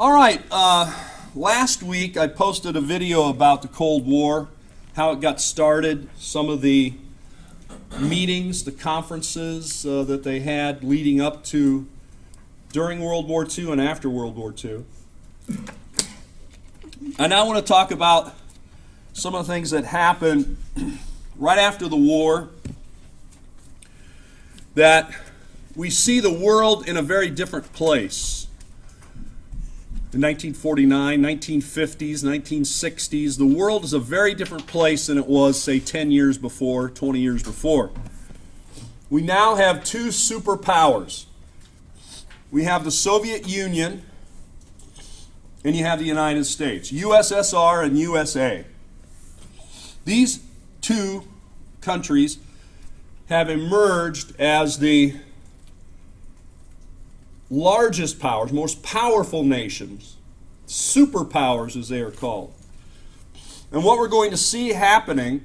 All right, last week I posted a video about the Cold War, how it got started, some of the meetings, the conferences that they had leading up to during World War II and after World War II. I now want to talk about some of the things that happened right after the war, that we see the world in a very different place. In 1949, 1950s, 1960s, the world is a very different place than it was, say, 10 years before, 20 years before. We now have two superpowers. We have the Soviet Union, and you have the United States, USSR and USA. These two countries have emerged as the largest powers, most powerful nations, superpowers as they are called. And what we're going to see happening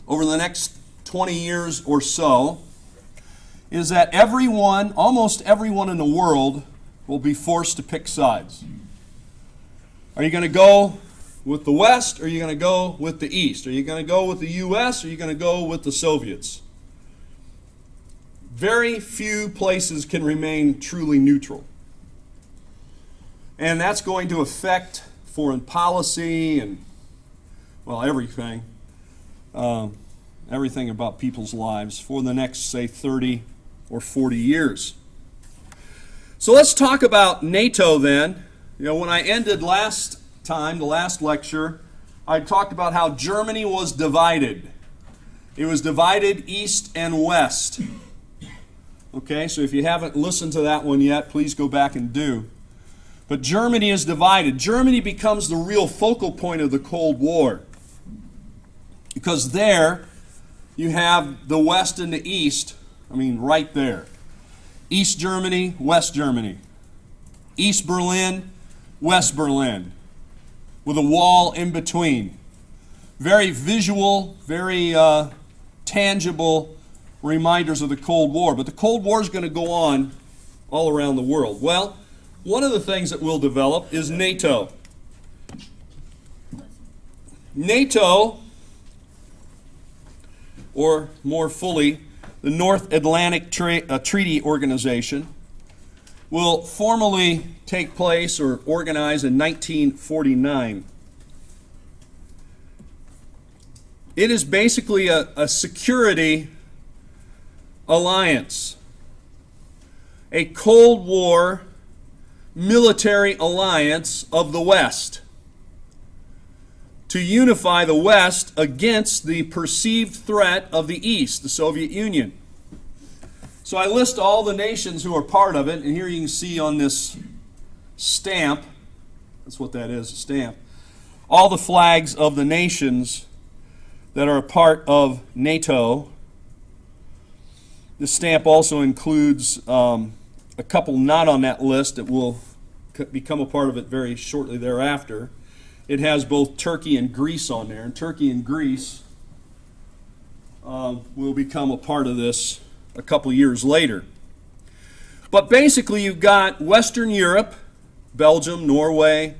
over the next 20 years or so is that everyone, almost everyone in the world, will be forced to pick sides. Are you going to go with the West, or are you going to go with the East? Are you going to go with the U.S., or are you going to go with the Soviets? Very few places can remain truly neutral. And that's going to affect foreign policy and, well, everything. Everything about people's lives for the next, say, 30 or 40 years. So let's talk about NATO then. You know, when I ended last time, the last lecture, I talked about how Germany was divided. It was divided east and west. Okay, so if you haven't listened to that one yet, please go back and do. But Germany is divided. Germany becomes the real focal point of the Cold War. Because there, you have the West and the East, right there. East Germany, West Germany. East Berlin, West Berlin. With a wall in between. Very visual, very tangible reminders of the Cold War. But the Cold War is going to go on all around the world. Well, one of the things that will develop is NATO. NATO, or more fully, the North Atlantic Treaty Organization, will formally take place or organize in 1949. It is basically a security alliance, a Cold War military alliance of the West to unify the West against the perceived threat of the East, the Soviet Union. So I list all the nations who are part of it, and here you can see on this stamp, that's what that is, a stamp, all the flags of the nations that are a part of NATO. This stamp also includes a couple not on that list that will become a part of it very shortly thereafter. It has both Turkey and Greece on there, and Turkey and Greece will become a part of this a couple years later. But basically you've got Western Europe, Belgium, Norway,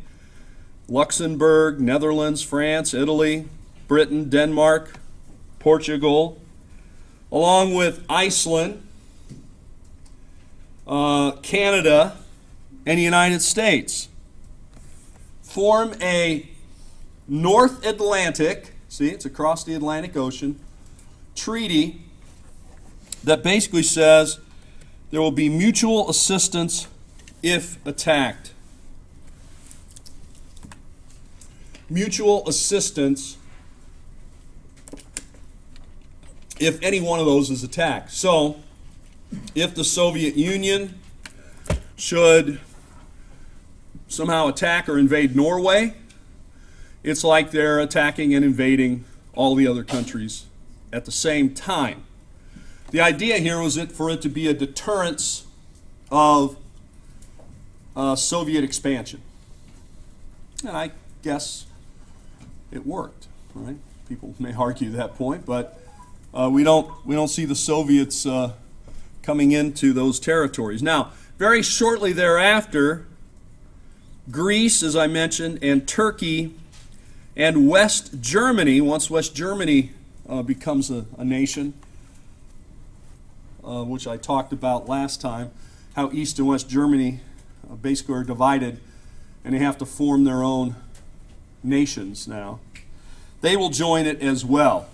Luxembourg, Netherlands, France, Italy, Britain, Denmark, Portugal, along with Iceland, Canada, and the United States. Form a North Atlantic, see, it's across the Atlantic Ocean, treaty that basically says there will be mutual assistance if attacked. Mutual assistance if any one of those is attacked. So, if the Soviet Union should somehow attack or invade Norway, it's like they're attacking and invading all the other countries at the same time. The idea here was for it to be a deterrence of Soviet expansion. And I guess it worked, right? People may argue that point, but we don't see the Soviets coming into those territories. Now, Very shortly thereafter, Greece, as I mentioned, and Turkey, and West Germany, once West Germany becomes a nation, which I talked about last time, how East and West Germany basically are divided, and they have to form their own nations now. They will join it as well.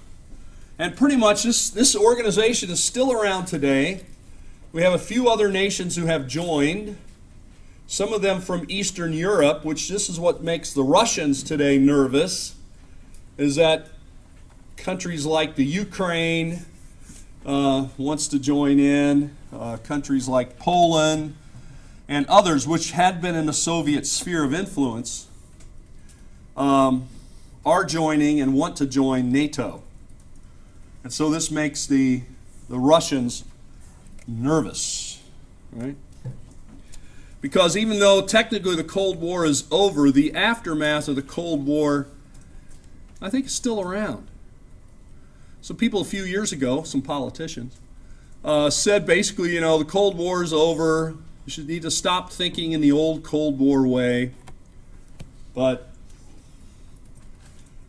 And pretty much this organization is still around today. We have a few other nations who have joined, some of them from Eastern Europe, which this is what makes the Russians today nervous, is that countries like the Ukraine wants to join in, countries like Poland and others which had been in the Soviet sphere of influence are joining and want to join NATO. And so this makes the Russians nervous, right? Because even though technically the Cold War is over, the aftermath of the Cold War, I think, is still around. Some people a few years ago, some politicians, said basically, the Cold War is over. You should need to stop thinking in the old Cold War way. But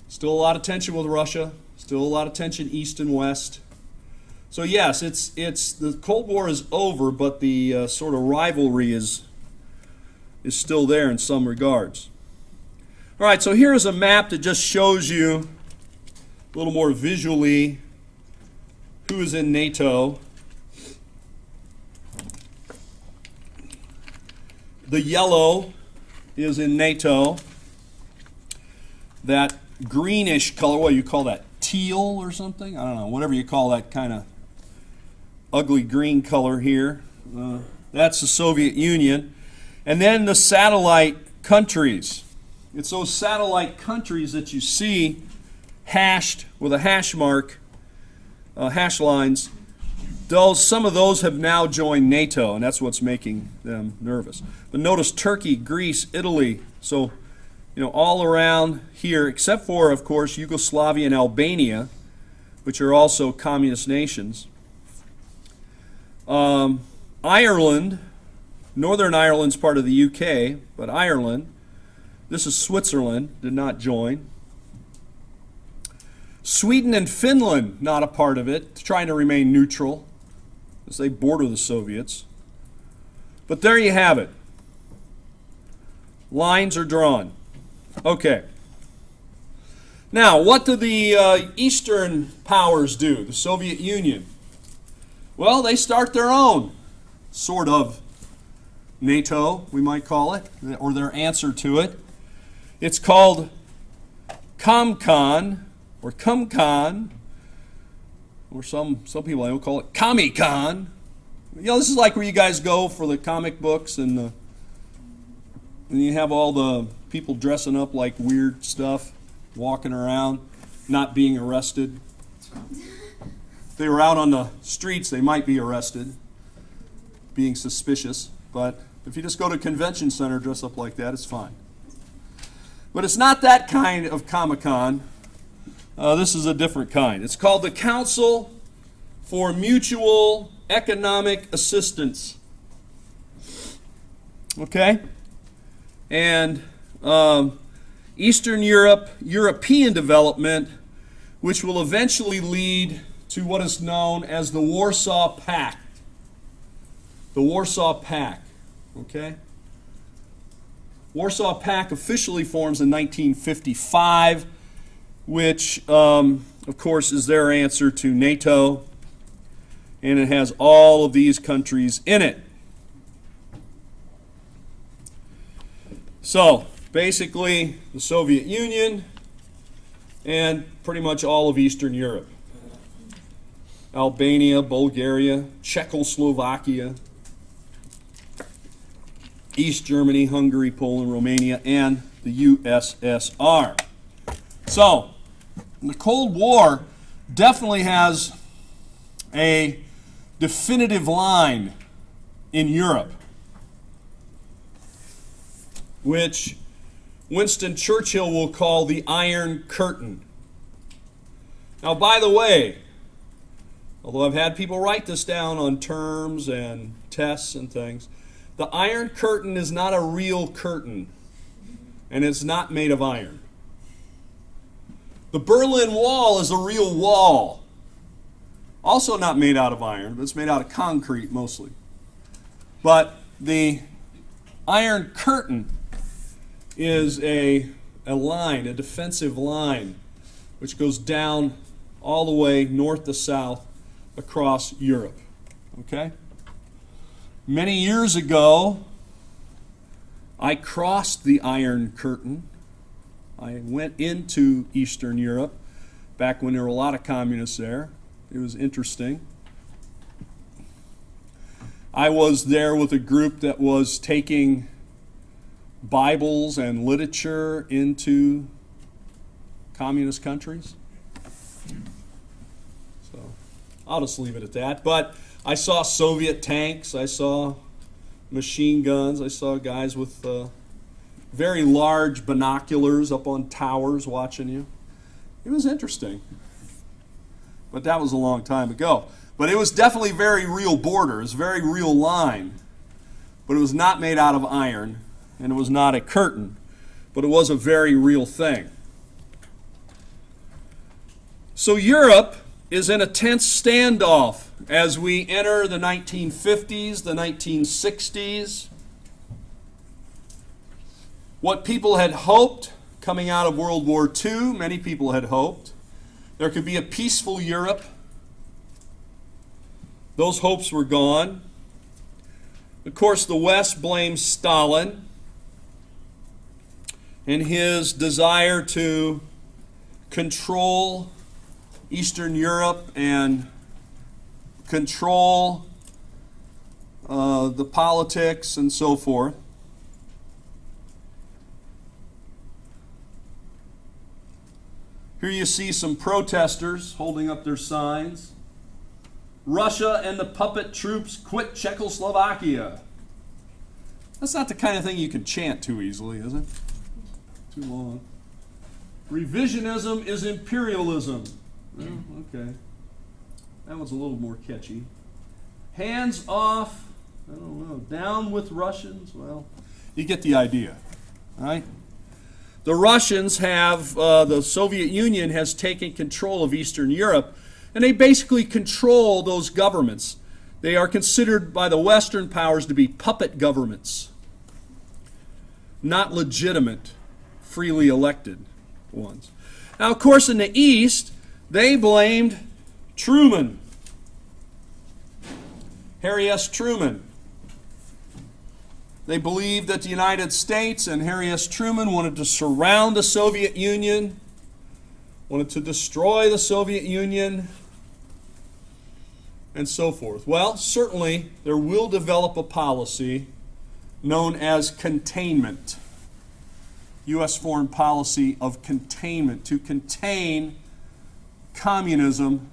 still a lot of tension with Russia. Still a lot of tension east and west. So yes, it's the Cold War is over, but the sort of rivalry is still there in some regards. All right, so here is a map that just shows you a little more visually who is in NATO. The yellow is in NATO. That greenish color, what do you call that? Teal or something? I don't know, whatever you call that kind of ugly green color here. That's the Soviet Union. And then the satellite countries. It's those satellite countries that you see hashed with a hash mark, hash lines. Some of those have now joined NATO, and that's what's making them nervous. But notice Turkey, Greece, Italy. So, all around here, except for, of course, Yugoslavia and Albania, which are also communist nations. Ireland, Northern Ireland's part of the UK, but Ireland, this is Switzerland, did not join. Sweden and Finland, not a part of it, trying to remain neutral, as they border the Soviets. But there you have it. Lines are drawn. Okay. Now, what do the Eastern powers do, the Soviet Union? Well, they start their own sort of NATO, we might call it, or their answer to it. It's called COMCON, or CUMCON, or some people I don't call it Comic-Con. This is like where you guys go for the comic books, and you have all the people dressing up like weird stuff, walking around, not being arrested. If they were out on the streets, they might be arrested, being suspicious. But if you just go to a convention center dress up like that, it's fine. But it's not that kind of Comic-Con. This is a different kind. It's called the Council for Mutual Economic Assistance. Okay? And Eastern Europe, European development, which will eventually lead to what is known as the Warsaw Pact. The Warsaw Pact. Okay? Warsaw Pact officially forms in 1955, which, of course, is their answer to NATO, and it has all of these countries in it. So, basically, the Soviet Union and pretty much all of Eastern Europe. Albania, Bulgaria, Czechoslovakia, East Germany, Hungary, Poland, Romania, and the USSR. So, the Cold War definitely has a definitive line in Europe, which Winston Churchill will call the Iron Curtain. Now, by the way, although I've had people write this down on terms and tests and things, The Iron Curtain is not a real curtain, and it's not made of iron. The Berlin Wall is a real wall. Also not made out of iron, but it's made out of concrete mostly. But the Iron Curtain is a line, a defensive line, which goes down all the way north to south across Europe. Okay? Many years ago, I crossed the Iron Curtain. I went into Eastern Europe back when there were a lot of communists there. It was interesting. I was there with a group that was taking Bibles and literature into communist countries. So I'll just leave it at that. But I saw Soviet tanks, I saw machine guns, I saw guys with very large binoculars up on towers watching you. It was interesting. But that was a long time ago. But it was definitely very real border. It was a very real line. But it was not made out of iron, and it was not a curtain. But it was a very real thing. So Europe is in a tense standoff as we enter the 1950s, the 1960s. What people had hoped coming out of World War II, many people had hoped, there could be a peaceful Europe. Those hopes were gone. Of course, the West blames Stalin and his desire to control Eastern Europe and control the politics and so forth. Here you see some protesters holding up their signs. Russia and the puppet troops quit Czechoslovakia. That's not the kind of thing you can chant too easily, is it? Too long. Revisionism is imperialism. Well, okay. That was a little more catchy. Hands off, I don't know, down with Russians. Well, you get the idea, right? The Russians have, the Soviet Union has taken control of Eastern Europe, and they basically control those governments. They are considered by the Western powers to be puppet governments, not legitimate, freely elected ones. Now, of course, in the East, they blamed Truman, Harry S. Truman. They believed that the United States and Harry S. Truman wanted to surround the Soviet Union, wanted to destroy the Soviet Union, and so forth. Well, certainly there will develop a policy known as containment. U.S. foreign policy of containment, to contain communism,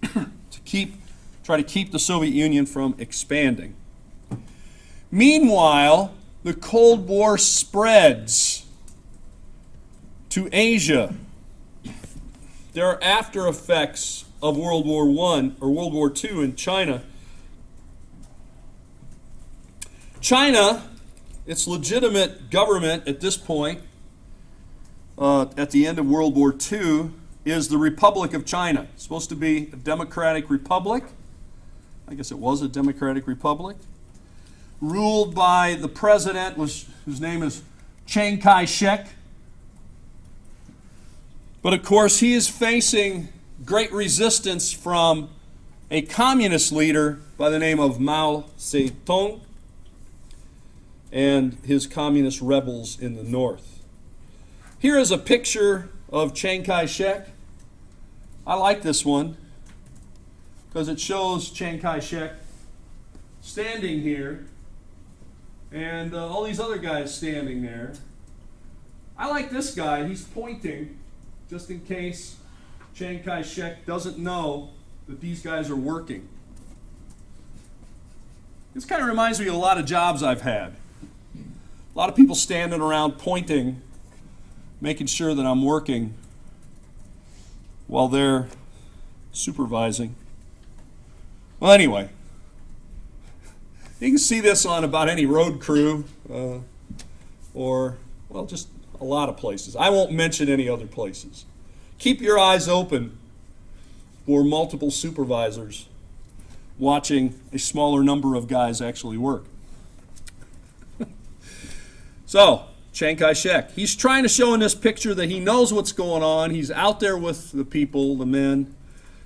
to try to keep the Soviet Union from expanding. Meanwhile, the Cold War spreads to Asia. There are after effects of World War I or World War II in China. China, its legitimate government at this point, at the end of World War II, is the Republic of China. It's supposed to be a democratic republic. I guess it was a democratic republic. Ruled by the president, whose name is Chiang Kai-shek. But of course, he is facing great resistance from a communist leader by the name of Mao Zedong and his communist rebels in the north. Here is a picture of Chiang Kai-shek. I like this one because it shows Chiang Kai-shek standing here and all these other guys standing there. I like this guy. He's pointing just in case Chiang Kai-shek doesn't know that these guys are working. This kind of reminds me of a lot of jobs I've had. A lot of people standing around pointing, making sure that I'm working while they're supervising. Well, anyway, You can see this on about any road crew or, well, just a lot of places. I won't mention any other places. Keep your eyes open for multiple supervisors watching a smaller number of guys actually work. So, Chiang Kai-shek, he's trying to show in this picture that he knows what's going on. He's out there with the people, the men.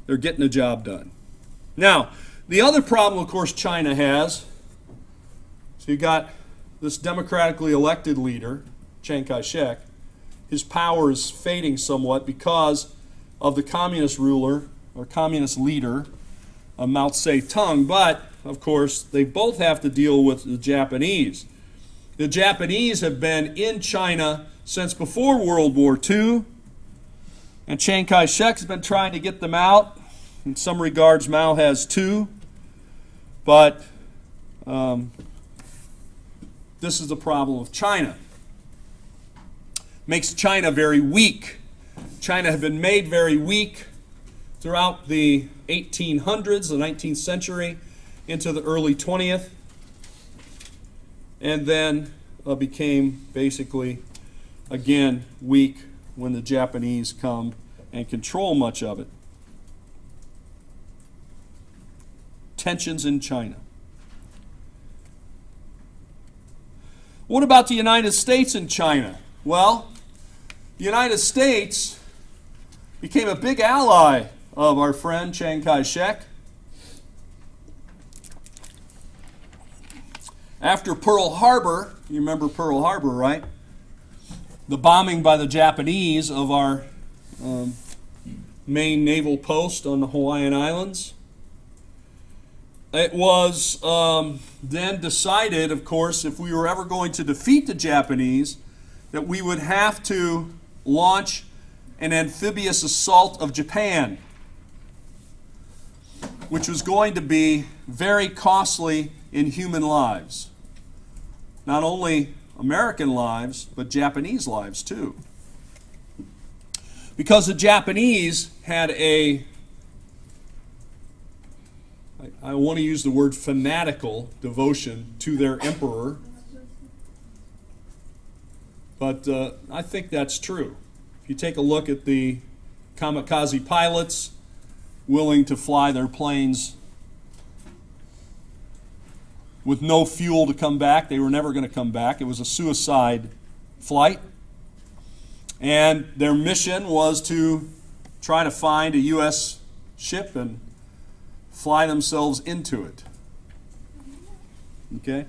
They're getting the job done. Now, the other problem, of course, China has, so you got this democratically elected leader, Chiang Kai-shek. His power is fading somewhat because of the communist ruler, or communist leader, Mao Zedong. But, of course, they both have to deal with the Japanese. The Japanese have been in China since before World War II, and Chiang Kai-shek has been trying to get them out. In some regards, Mao has too, but this is the problem of China. Makes China very weak. China had been made very weak throughout the 1800s, the 19th century, into the early 20th. And then became basically, again, weak when the Japanese come and control much of it. Tensions in China. What about the United States and China? Well, the United States became a big ally of our friend Chiang Kai-shek. After Pearl Harbor, you remember Pearl Harbor, right? The bombing by the Japanese of our main naval post on the Hawaiian Islands. It was then decided, of course, if we were ever going to defeat the Japanese, that we would have to launch an amphibious assault of Japan, which was going to be very costly in human lives. Not only American lives, but Japanese lives too. Because the Japanese had I want to use the word fanatical devotion to their emperor, but I think that's true. If you take a look at the kamikaze pilots willing to fly their planes with no fuel to come back. They were never going to come back. It was a suicide flight. And their mission was to try to find a U.S. ship and fly themselves into it. Okay?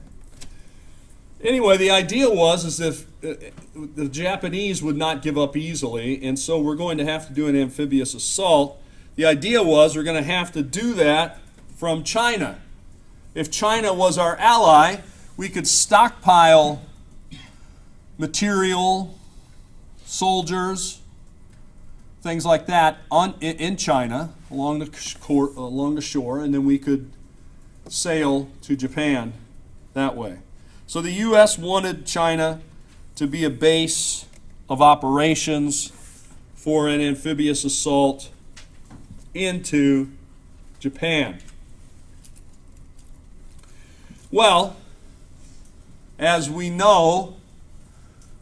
Anyway, the idea was if the Japanese would not give up easily, and so we're going to have to do an amphibious assault. The idea was we're going to have to do that from China. If China was our ally, we could stockpile material, soldiers, things like that in China along the shore, and then we could sail to Japan that way. So the U.S. wanted China to be a base of operations for an amphibious assault into Japan. Well, as we know,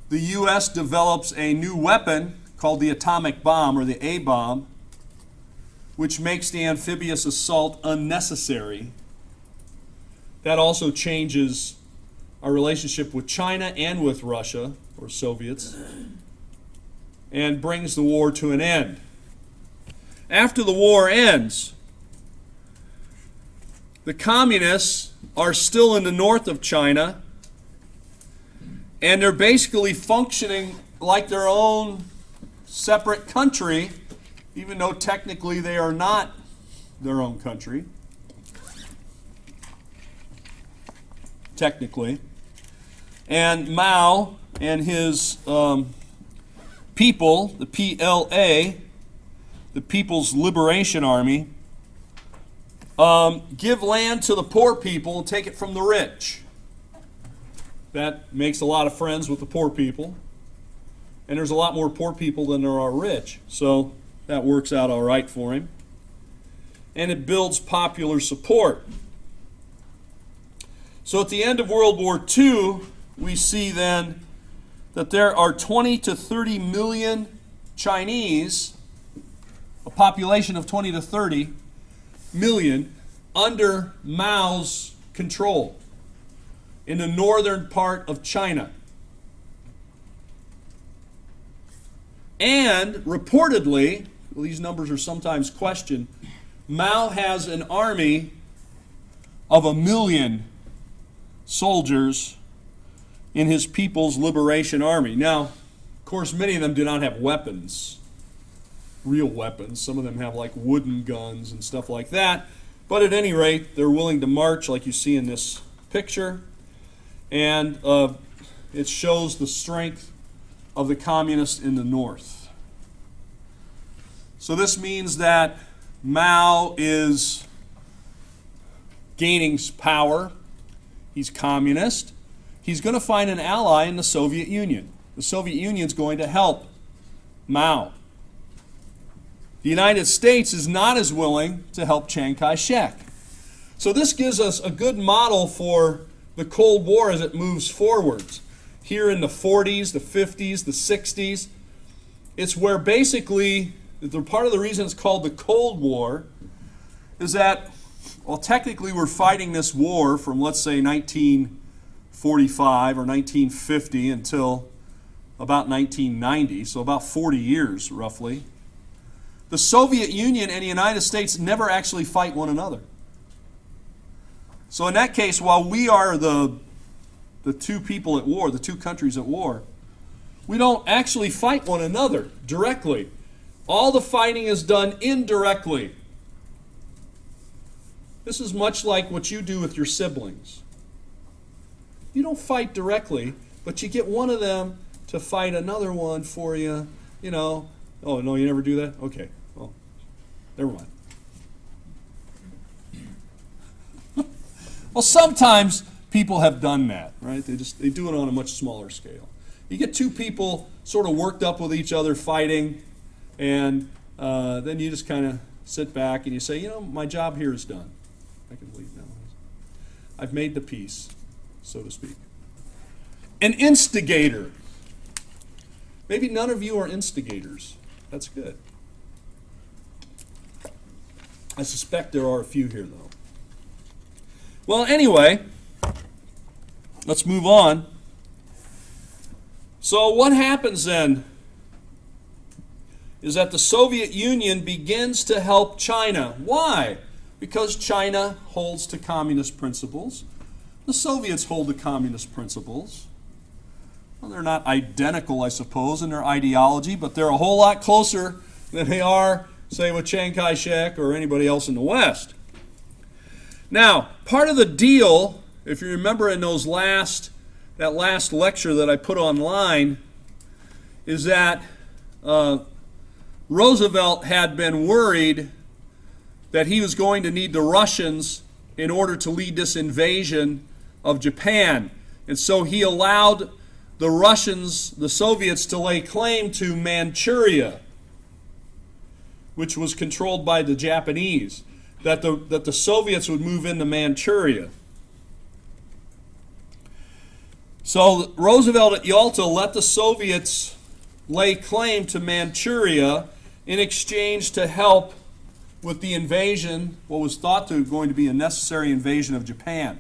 the U.S. develops a new weapon called the atomic bomb, or the A-bomb, which makes the amphibious assault unnecessary. That also changes our relationship with China and with Russia, or Soviets, and brings the war to an end. After the war ends, the communists are still in the north of China, and they're basically functioning like their own separate country, even though technically they are not their own country. Technically. And Mao and his people, the PLA, the People's Liberation Army, give land to the poor people and take it from the rich. That makes a lot of friends with the poor people. And there's a lot more poor people than there are rich. So that works out all right for him. And it builds popular support. So at the end of World War II, we see then that there are 20 to 30 million Chinese, a population of 20 to 30 million, under Mao's control in the northern part of China. And reportedly, well, these numbers are sometimes questioned, Mao has an army of 1 million soldiers in his People's Liberation Army. Now, of course, many of them do not have weapons, real weapons. Some of them have like wooden guns and stuff like that. But at any rate, they're willing to march like you see in this picture. And it shows the strength of the communists in the north. So this means that Mao is gaining power. He's communist. He's going to find an ally in the Soviet Union. The Soviet Union is going to help Mao. The United States is not as willing to help Chiang Kai-shek. So this gives us a good model for the Cold War as it moves forwards. Here in the 40s, the 50s, the 60s, it's where basically, part of the reason it's called the Cold War is that, well, technically we're fighting this war from, let's say, 1945 or 1950 until about 1990, so about 40 years roughly. The Soviet Union and the United States never actually fight one another. So in that case, while we are the two people at war, the two countries at war, we don't actually fight one another directly. All the fighting is done indirectly. This is much like what you do with your siblings. You don't fight directly, but you get one of them to fight another one for you. You know, oh, no, you never do that? Okay, well, never mind. Well, sometimes people have done that, right? They do it on a much smaller scale. You get two people sort of worked up with each other fighting, and then you just kind of sit back and you say, you know, my job here is done. I can leave now. I've made the peace, so to speak. An instigator. Maybe none of you are instigators. That's good. I suspect there are a few here, though. Well, anyway, let's move on. So what happens then is that the Soviet Union begins to help China. Why? Because China holds to communist principles. The Soviets hold to communist principles. Well, they're not identical, I suppose, in their ideology, but they're a whole lot closer than they are, say, with Chiang Kai-shek or anybody else in the West. Now, part of the deal, if you remember in that last lecture that I put online, is that Roosevelt had been worried that he was going to need the Russians in order to lead this invasion of Japan. And so he allowed the Russians, the Soviets, to lay claim to Manchuria, which was controlled by the Japanese, that the Soviets would move into Manchuria. So Roosevelt at Yalta let the Soviets lay claim to Manchuria in exchange to help with the invasion, what was thought to going to be a necessary invasion of Japan.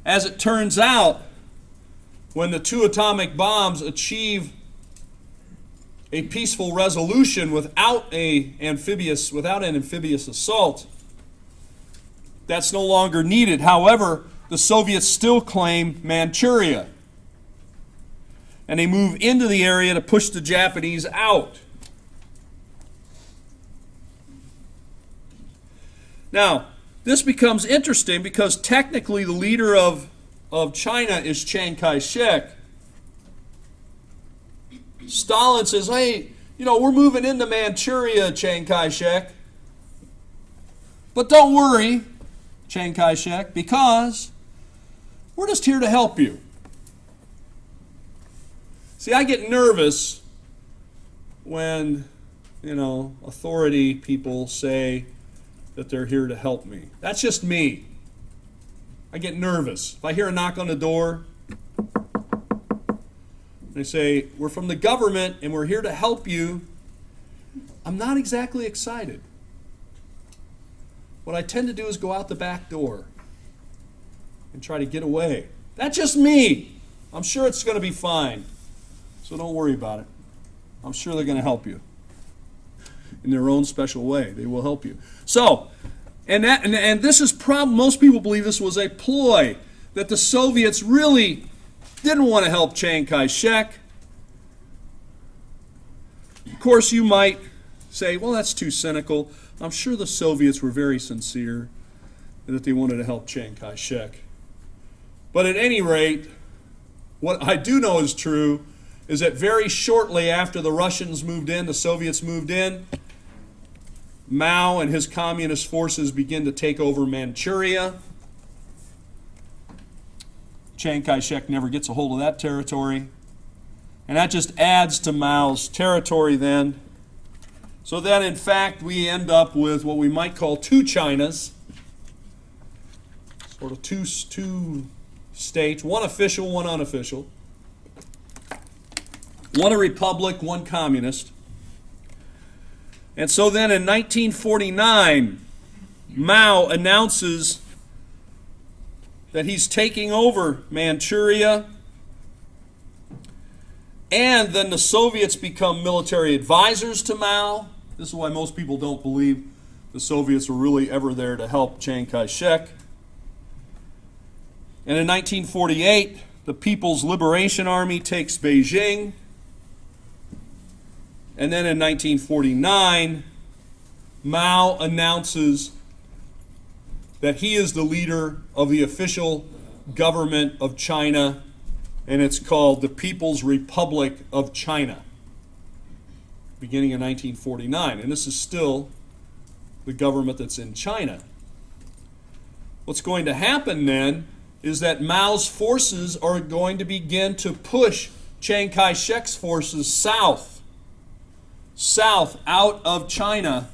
As it turns out, when the two atomic bombs achieve a peaceful resolution without an amphibious assault, that's no longer needed. However, the Soviets still claim Manchuria, and they move into the area to push the Japanese out. Now, this becomes interesting because technically the leader of China is Chiang Kai-shek. Stalin says, hey, you know, we're moving into Manchuria, Chiang Kai-shek. But don't worry, Chiang Kai-shek, because we're just here to help you. See, I get nervous when, you know, authority people say that they're here to help me. That's just me. I get nervous. If I hear a knock on the door, they say, we're from the government and we're here to help you, I'm not exactly excited. What I tend to do is go out the back door and try to get away. That's just me. I'm sure it's going to be fine. So don't worry about it. I'm sure they're going to help you. In their own special way, they will help you. So, and this is most people believe this was a ploy, that the Soviets really didn't want to help Chiang Kai-shek. Of course, you might say, well, that's too cynical. I'm sure the Soviets were very sincere and that they wanted to help Chiang Kai-shek. But at any rate, what I do know is true is that very shortly after the Russians moved in, the Soviets moved in, Mao and his communist forces begin to take over Manchuria. Chiang Kai-shek never gets a hold of that territory. And that just adds to Mao's territory then. So then, in fact, we end up with what we might call two Chinas. Sort of two states, one official, one unofficial. One a republic, one communist. And so then in 1949, Mao announces that he's taking over Manchuria, and then the Soviets become military advisors to Mao. This is why most people don't believe the Soviets were really ever there to help Chiang Kai-shek. And in 1948, the People's Liberation Army takes Beijing. And then in 1949, Mao announces that he is the leader of the official government of China, and it's called the People's Republic of China, beginning in 1949. And this is still the government that's in China. What's going to happen then is that Mao's forces are going to begin to push Chiang Kai-shek's forces south out of China,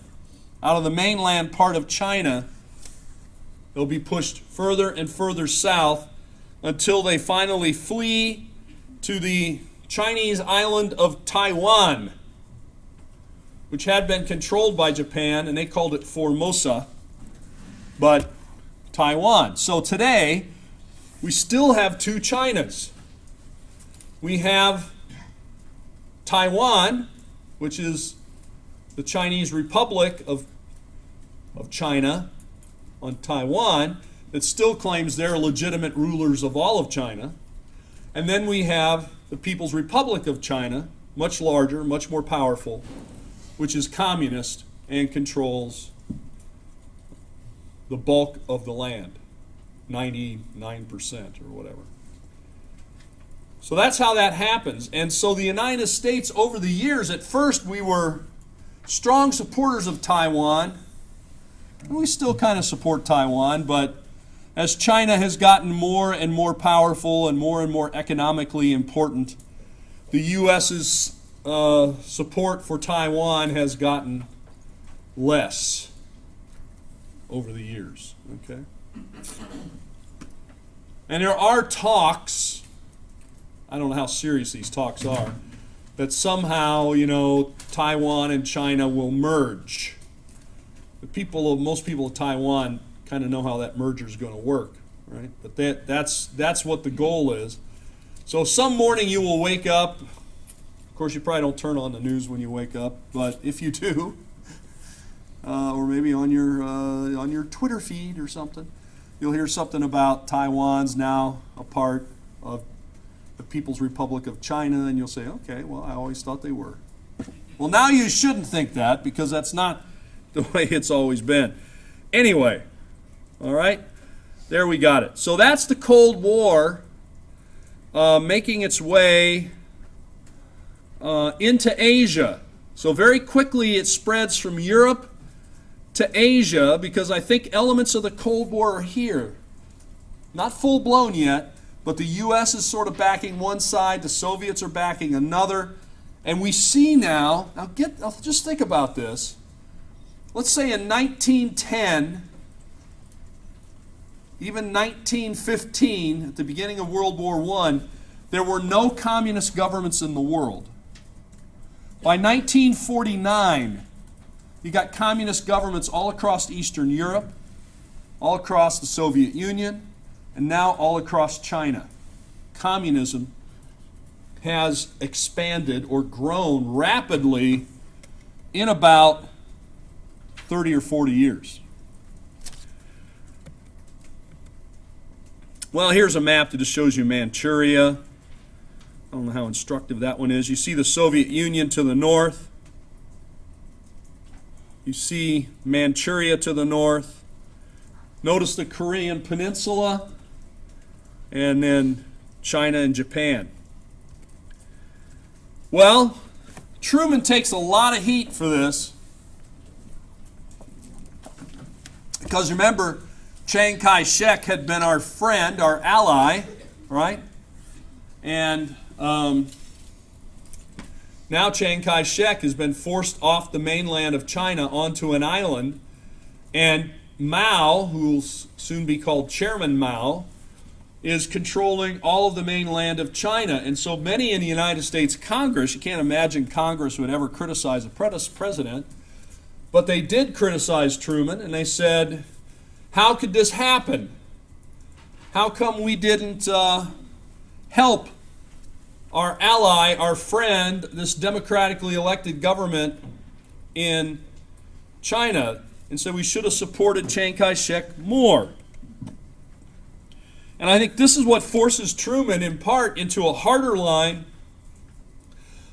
out of the mainland part of China. They'll be pushed further and further south until they finally flee to the Chinese island of Taiwan, which had been controlled by Japan, and they called it Formosa, but Taiwan. So today, we still have two Chinas. We have Taiwan, which is the Chinese Republic of China on Taiwan, that still claims they're legitimate rulers of all of China. And then we have the People's Republic of China, much larger, much more powerful, which is communist and controls the bulk of the land, 99% or whatever. So that's how that happens. And so the United States, over the years, at first we were strong supporters of Taiwan. And we still kind of support Taiwan, but as China has gotten more and more powerful and more economically important, the U.S.'s support for Taiwan has gotten less over the years. Okay? And there are talks, I don't know how serious these talks are, that somehow, Taiwan and China will merge. Most people of Taiwan kind of know how that merger is going to work, right? But that's what the goal is. So some morning you will wake up. Of course, you probably don't turn on the news when you wake up, but if you do, or maybe on your Twitter feed or something, you'll hear something about Taiwan's now a part of the People's Republic of China, and you'll say, okay, well, I always thought they were. Well, now you shouldn't think that, because that's not the way it's always been. Anyway, all right, there we got it. So that's the Cold War making its way into Asia. So very quickly it spreads from Europe to Asia, because I think elements of the Cold War are here. Not full-blown yet, but the U.S. is sort of backing one side, the Soviets are backing another, and we see now just think about this. Let's say in 1910, even 1915, at the beginning of World War I, there were no communist governments in the world. By 1949, you got communist governments all across Eastern Europe, all across the Soviet Union, and now all across China. Communism has expanded or grown rapidly in about 30 or 40 years. Well, here's a map that just shows you Manchuria. I don't know how instructive that one is. You see the Soviet Union to the north. You see Manchuria to the north. Notice the Korean Peninsula, and then China and Japan. Well, Truman takes a lot of heat for this because remember, Chiang Kai-shek had been our friend, our ally, right? And now Chiang Kai-shek has been forced off the mainland of China onto an island, and Mao, who will soon be called Chairman Mao, is controlling all of the mainland of China. And so many in the United States Congress, you can't imagine Congress would ever criticize a president, but they did criticize Truman, and they said, how could this happen? How come we didn't help our ally, our friend, this democratically elected government in China? And so we should have supported Chiang Kai-shek more. And I think this is what forces Truman, in part, into a harder line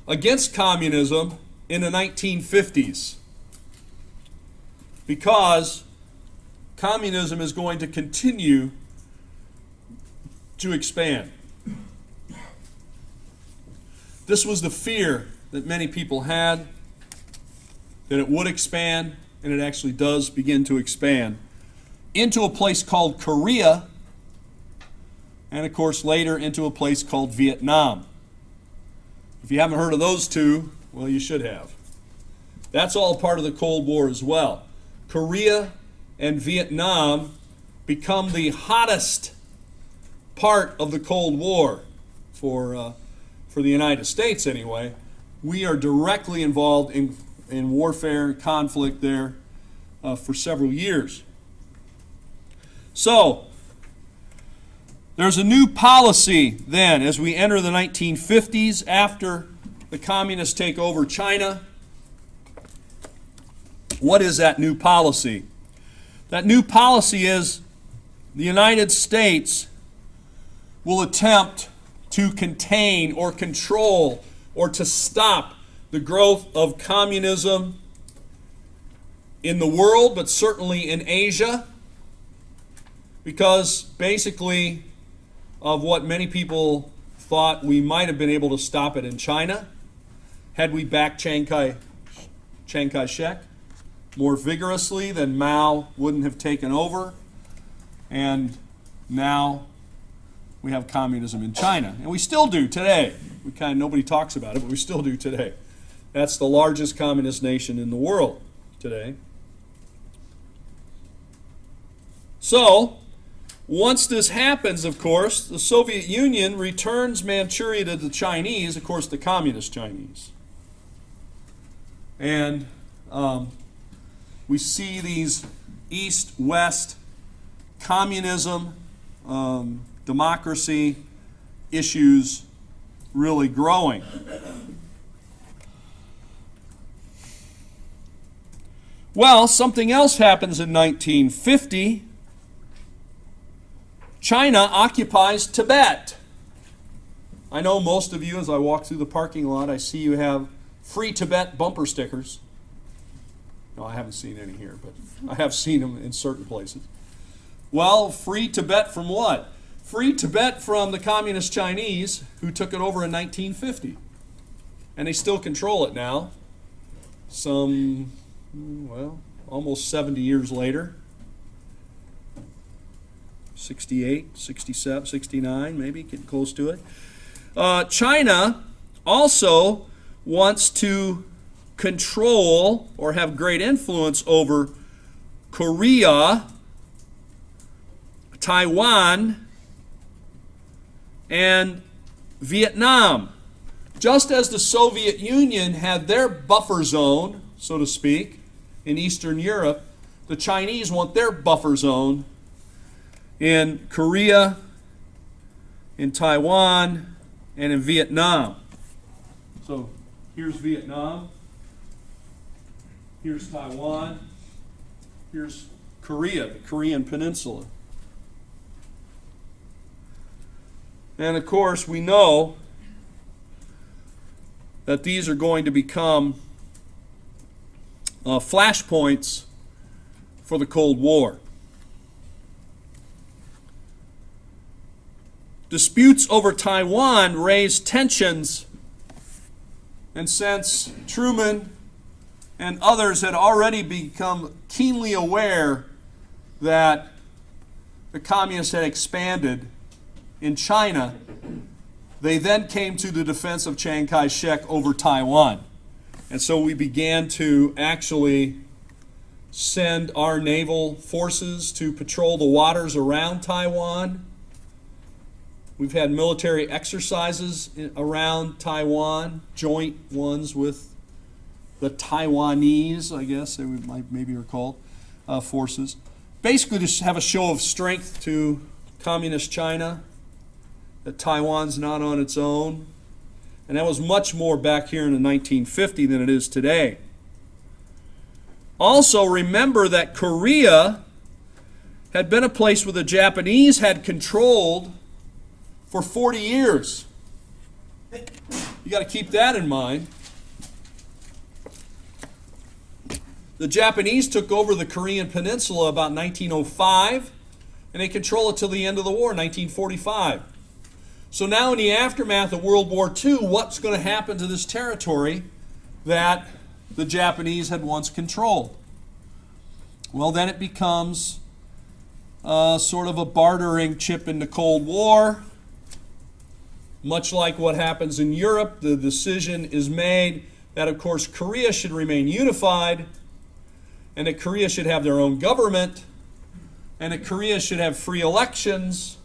against communism in the 1950s. Because communism is going to continue to expand. This was the fear that many people had, that it would expand, and it actually does begin to expand into a place called Korea, and of course later into a place called Vietnam. If you haven't heard of those two, well, you should have. That's all part of the Cold War as well. Korea and Vietnam become the hottest part of the Cold War for the United States anyway. We are directly involved in warfare and conflict there for several years. So, there's a new policy then as we enter the 1950s after the communists take over China. What is that new policy? That new policy is the United States will attempt to contain or control or to stop the growth of communism in the world, but certainly in Asia, because basically of what many people thought we might have been able to stop it in China had we backed Chiang Kai-shek more vigorously, then Mao wouldn't have taken over, and now we have communism in China, and we still do today. Nobody talks about it, but we still do today. That's the largest communist nation in the world today. So, once this happens, of course, the Soviet Union returns Manchuria to the Chinese, of course, the communist Chinese. And we see these East-West communism, democracy issues really growing. Well, something else happens in 1950. China occupies Tibet. I know most of you, as I walk through the parking lot, I see you have Free Tibet bumper stickers. No, I haven't seen any here, but I have seen them in certain places. Well, free Tibet from what? Free Tibet from the Communist Chinese, who took it over in 1950. And they still control it now, almost 70 years later. 68, 67, 69, maybe, getting close to it. China also wants to control or have great influence over Korea, Taiwan, and Vietnam. Just as the Soviet Union had their buffer zone, so to speak, in Eastern Europe, the Chinese want their buffer zone in Korea, in Taiwan, and in Vietnam. So here's Vietnam, here's Taiwan, here's Korea, the Korean Peninsula. And of course, we know that these are going to become flashpoints for the Cold War. Disputes over Taiwan raised tensions, and since Truman and others had already become keenly aware that the communists had expanded in China, they then came to the defense of Chiang Kai-shek over Taiwan. And so we began to actually send our naval forces to patrol the waters around Taiwan. We've had military exercises around Taiwan, joint ones with the Taiwanese, I guess they might maybe are called, forces. Basically to have a show of strength to communist China, that Taiwan's not on its own. And that was much more back here in the 1950 than it is today. Also remember that Korea had been a place where the Japanese had controlled for 40 years. You got to keep that in mind. The Japanese took over the Korean Peninsula about 1905, and they control it till the end of the war, 1945. So now in the aftermath of World War II, what's going to happen to this territory that the Japanese had once controlled? Well, then it becomes sort of a bartering chip in the Cold War. Much like what happens in Europe, the decision is made that, of course, Korea should remain unified, and that Korea should have their own government, and that Korea should have free elections,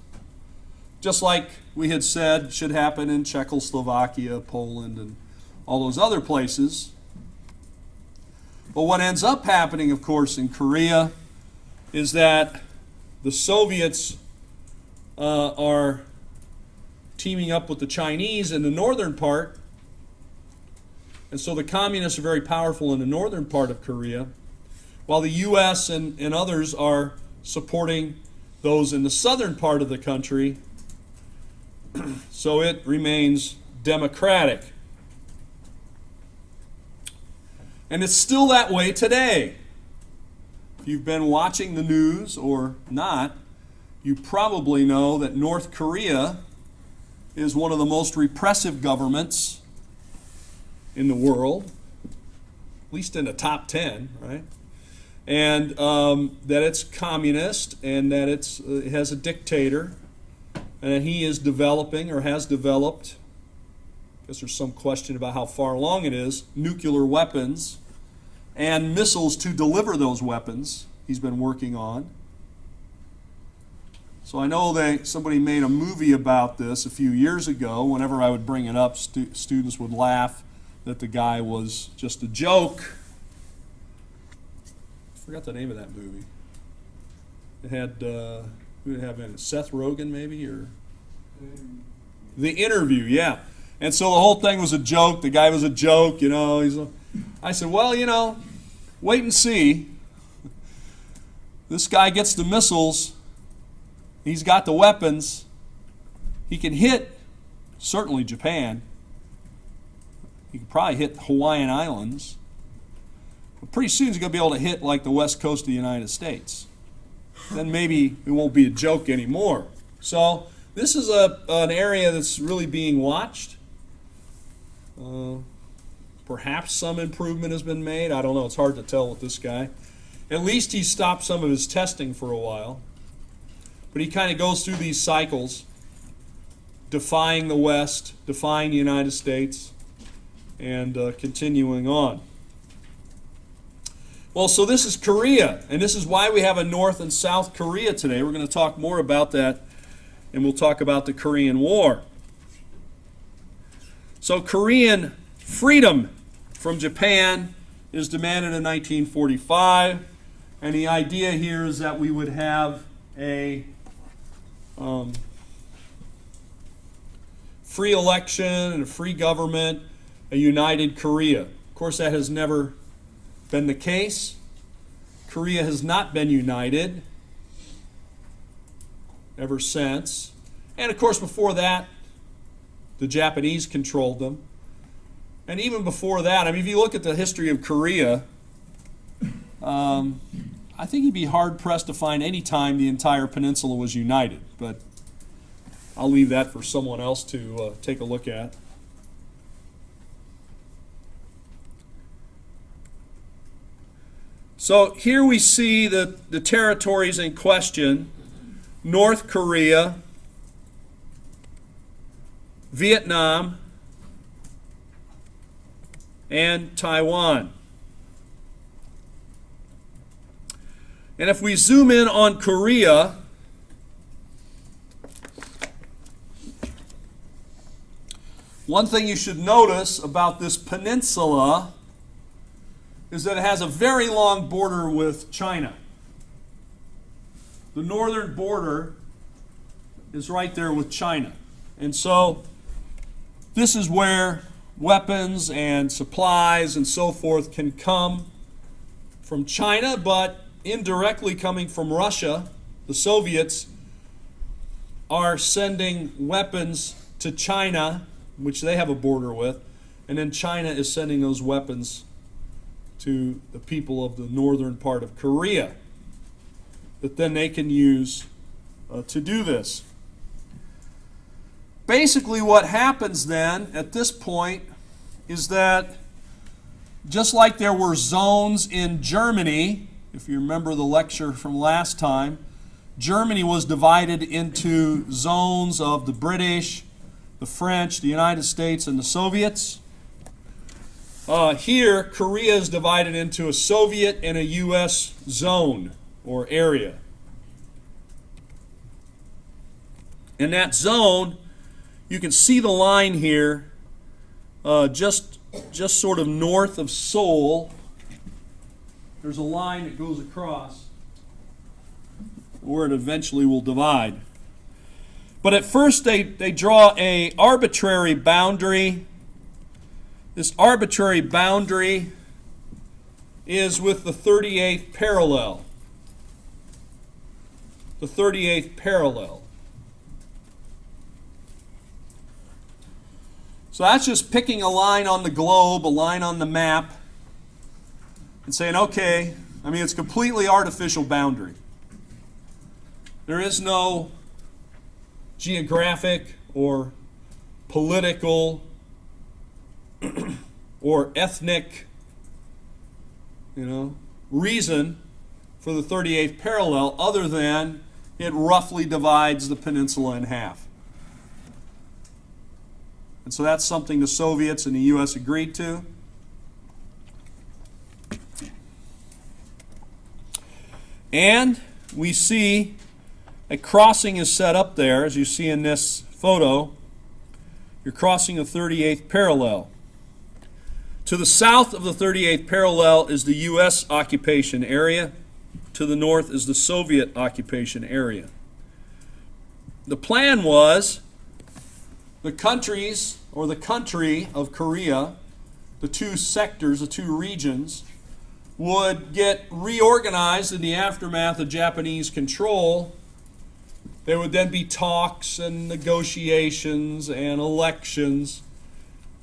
just like we had said should happen in Czechoslovakia, Poland, and all those other places. But what ends up happening, of course, in Korea is that the Soviets are teaming up with the Chinese in the northern part, and so the communists are very powerful in the northern part of Korea, while the U.S. and others are supporting those in the southern part of the country, so it remains democratic. And it's still that way today. If you've been watching the news or not, you probably know that North Korea is one of the most repressive governments in the world, at least in the top 10, right? And that it's communist, and that it has a dictator, and that he is developing or has developed, I guess there's some question about how far along it is, nuclear weapons and missiles to deliver those weapons he's been working on. So I know somebody made a movie about this a few years ago. Whenever I would bring it up, students would laugh that the guy was just a joke. I forgot the name of that movie. It had, who did it have in it? Seth Rogen maybe? Or The Interview, yeah. And so the whole thing was a joke. The guy was a joke, you know. I said, well, you know, wait and see. This guy gets the missiles. He's got the weapons. He can hit, certainly Japan. He can probably hit the Hawaiian Islands. But pretty soon he's going to be able to hit like the west coast of the United States. Then maybe it won't be a joke anymore. So this is an area that's really being watched. Perhaps some improvement has been made. I don't know. It's hard to tell with this guy. At least he stopped some of his testing for a while. But he kind of goes through these cycles, defying the West, defying the United States, and continuing on. Well, so this is Korea, and this is why we have a North and South Korea today. We're going to talk more about that, and we'll talk about the Korean War. So Korean freedom from Japan is demanded in 1945, and the idea here is that we would have a free election and a free government, a united Korea. Of course, that has never been the case. Korea has not been united ever since. And of course, before that, the Japanese controlled them. And even before that, I mean, if you look at the history of Korea, I think you'd be hard-pressed to find any time the entire peninsula was united. But I'll leave that for someone else to take a look at. So here we see the territories in question: North Korea, Vietnam, and Taiwan. And if we zoom in on Korea, one thing you should notice about this peninsula is that it has a very long border with China. The northern border is right there with China. And so this is where weapons and supplies and so forth can come from China, but indirectly coming from Russia. The Soviets are sending weapons to China, which they have a border with, and then China is sending those weapons to the people of the northern part of Korea that then they can use to do this. Basically what happens then at this point is that just like there were zones in Germany, if you remember the lecture from last time, Germany was divided into zones of the British, the French, the United States, and the Soviets. Here, Korea is divided into a Soviet and a U.S. zone or area. In that zone, you can see the line here, just sort of north of Seoul. There's a line that goes across where it eventually will divide. But at first they draw an arbitrary boundary. This arbitrary boundary is with the 38th parallel. The 38th parallel. So that's just picking a line on the globe, a line on the map, and saying, okay, I mean, it's a completely artificial boundary. There is no geographic or political or ethnic, reason for the 38th parallel other than it roughly divides the peninsula in half. And so that's something the Soviets and the U.S. agreed to. And we see a crossing is set up there, as you see in this photo. You're crossing the 38th parallel. To the south of the 38th parallel is the U.S. occupation area. To the north is the Soviet occupation area. The plan was the countries, or the country of Korea, the two sectors, the two regions, would get reorganized in the aftermath of Japanese control. There would then be talks and negotiations and elections,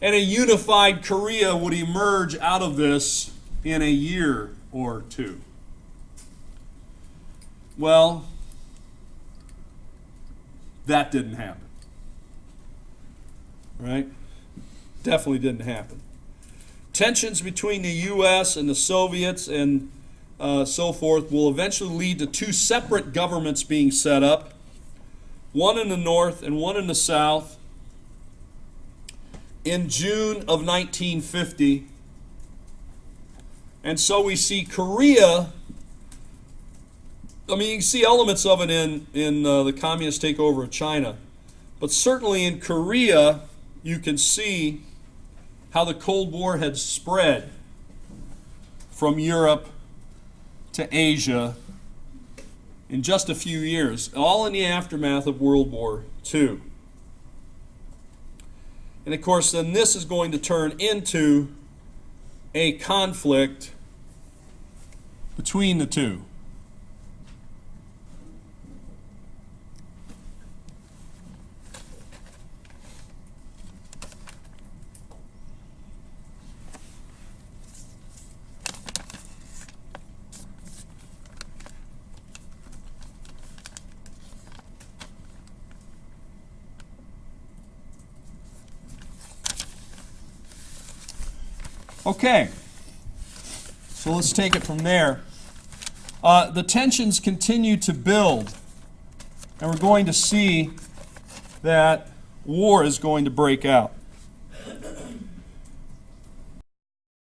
and a unified Korea would emerge out of this in a year or two. Well, that didn't happen. Right? Definitely didn't happen. Tensions between the U.S. and the Soviets and so forth will eventually lead to two separate governments being set up, one in the north and one in the south, in June of 1950. And so we see Korea. I mean, you can see elements of it in the communist takeover of China. But certainly in Korea, you can see how the Cold War had spread from Europe to Asia in just a few years, all in the aftermath of World War II. And of course, then this is going to turn into a conflict between the two. Okay, so let's take it from there. The tensions continue to build, and we're going to see that war is going to break out.